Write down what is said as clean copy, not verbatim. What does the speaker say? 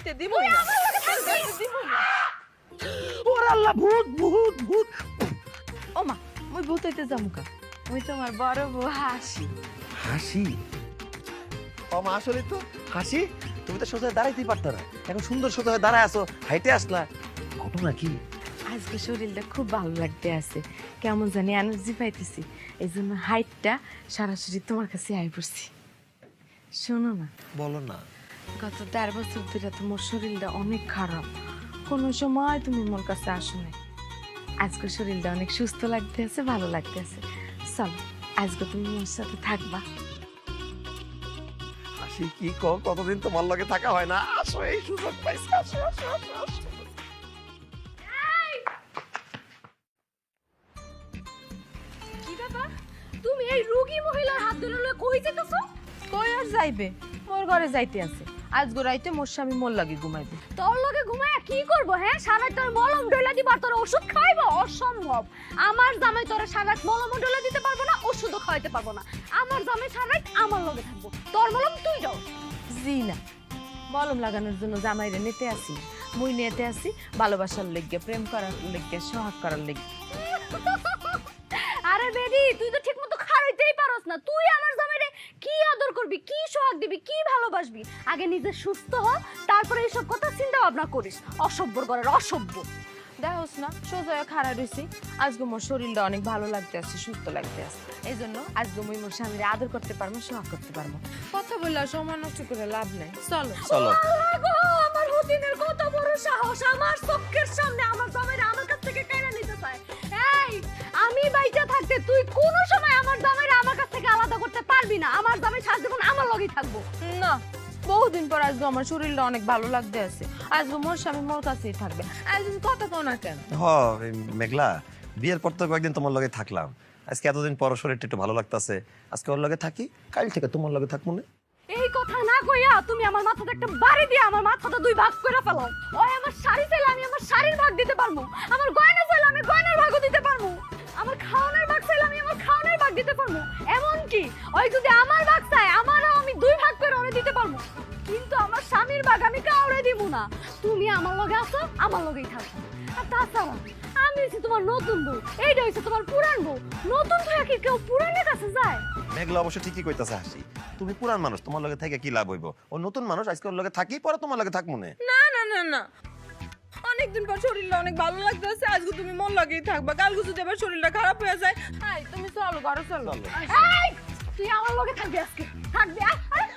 যাইতে দিব না যাইতে দিব না ওরে আল্লাহ ভূত ভূত ভূত ও মা মুই ভূত হইতে যামুকা মুই তোমার বড় বউ হাসি হাসি মা আসলে তো হাসি তুমি তো সোজা দাঁড়াইতেই পারতো না এখন সুন্দর সোজা হয়ে দাঁড়ায় আসো হাইটে আসলা ঘটনা কি আজকে শরীরটা খুব ভালো লাগতে আছে কেমন জানি এনার্জি পাইতেছি এই জন্য হাইটটা সরাসরি তোমার কাছে আই পড়ছি শোনো না বলো না গত ১.৫ বছর ধরে তোমার শরীরটা অনেক খারাপ কোনো সময় তুমি মোর কাছে আসো না আজকে শরীরটা অনেক সুস্থ লাগতে আছে ভালো লাগতে আছে চলো আজকে তুমি মোর সাথে থাকবা হাসি কি কতদিন তোমার লগে থাকা হয় না আসো এই সুযোগ পাইছি আসো আসো আসো আসো কি ব্যাপার তুমি এই রোগী মহিলার হাত ধরে লয়ে কই যাইতেছো কই আর যাইবে মোর ঘরে যাইতে আছে আজ গোরাইতে মোর স্বামী মোর লাগে ঘুমাইবে তোর লগে ঘুমায়া কি করব হ্যাঁ সারা তোর মলম ডলা দিবা তোর ওষুধ খাইবো অসম্ভব আমার জামাই তোর সারা মলম ডলা দিতে পারবো না ওষুধও খাওয়াইতে পারবো না আমার জামাই সারা আমার লগে থাকবো তোর মলম তুই দাও জি না মলম লাগানোর জন্য জামাইরে নিতে আসি মুই নিতে আসি ভালোবাসার লেগে প্রেম করার লেগে সোহাগ করার লেগে আরে বেডি তুই তো ঠিকমতো খাওয়াইতেই পারস না তুই আমার জামাইরে কি আদর করবি কি সোহাগ দিবি কি ভালোবাসবি আগে নিজে সুস্থ হ তারপরে এইসব কথা চিন্তা ভাবনা করিস অসভ্যর ঘরের অসভ্য দেখোস না সোজা খাড়া রয়েছি আজকে মোর শরীরটা অনেক ভালো লাগতে আছে সুস্থ লাগতে আছে এই জন্য আজকে মুই মোর স্বামীরে আদর করতে পারবো সোহাগ করতে পারবো কথা বললে আর সময় নষ্ট করে লাভ নাই চলো চলো আল্লাহ গো, আমার হুতিনের কত বড় সাহস আমার চোখের সামনে আমার জামাইরা আমার কাছ থেকে কেড়ে নিতে চায় এই আমি বাইচা থাকতে তুই কোনো সময় আমার জামাইরা আমার কাছ থেকে আলাদা করতে পারবি না আমার জামাই সারা জীবন আমার লগেই থাকবো না বহুদিন পর আজকে আমার শরীরটা অনেক ভালো লাগতে আছে আজকে মোর স্বামী মোর কাছেই থাকবে আজকে কথা কো না কেন এই মেঘলা বিয়ের পর তো কয়েকদিন তোমার লগে থাকলাম আজকে এতদিন পর শরীরটা একটু ভালো লাগতাছে আজকে ওর লগে থাকি কাল থেকে তোমার লগে থাকবো না এই কথা না কইয়া তুমি আমার মাথাতে একটা বাড়ি দিয়ে আমার মাথাটা দুই ভাগ করে ফেলাও ওই আমার শাড়ি চাইলে আমি আমার শাড়ির ভাগ দিতে পারবো আমার গয়না চাইলে আমি গয়নার ভাগও দিতে পারবো আমার খাওয়ানোর ভাগ চাইলে আমি আমার খাওয়ানোর ভাগ দিতে পারবো এমন কি ওই যদি আমার ভাগ চাই আমারও আমি দুই ভাগ করে ওরে দিতে পারবো কিন্তু আমার স্বামীর ভাগ আমি কাউরে দিব না তুমি আমার লগে আছো আমার লগেই থাকো আর তাছাড়া আমি হচ্ছে তোমার নতুন বউ এইটা হচ্ছে তোমার পুরান বউ নতুন থেকে কি কেউ পুরানের কাছে যায় মেঘলা অবশ্য ঠিকই কইতাছে হাসি তুমি পুরান মানুষ তোমার লগে থেকে কি লাভ হইব ও নতুন মানুষ আজকে ওর লগে থাকি পরে তোমার লগে থাকবো না না না না না অনেকদিন পর শরীরটা অনেক ভালো লাগতেছে আজকে তুমি মন লাগেই থাকবা কালকে যদি আবার শরীরটা খারাপ হয়ে যায় হাই তুমি চলো ঘরে চলো এই তুই আমার লগে থাকবি আজকে থাকবি আয়, আয়।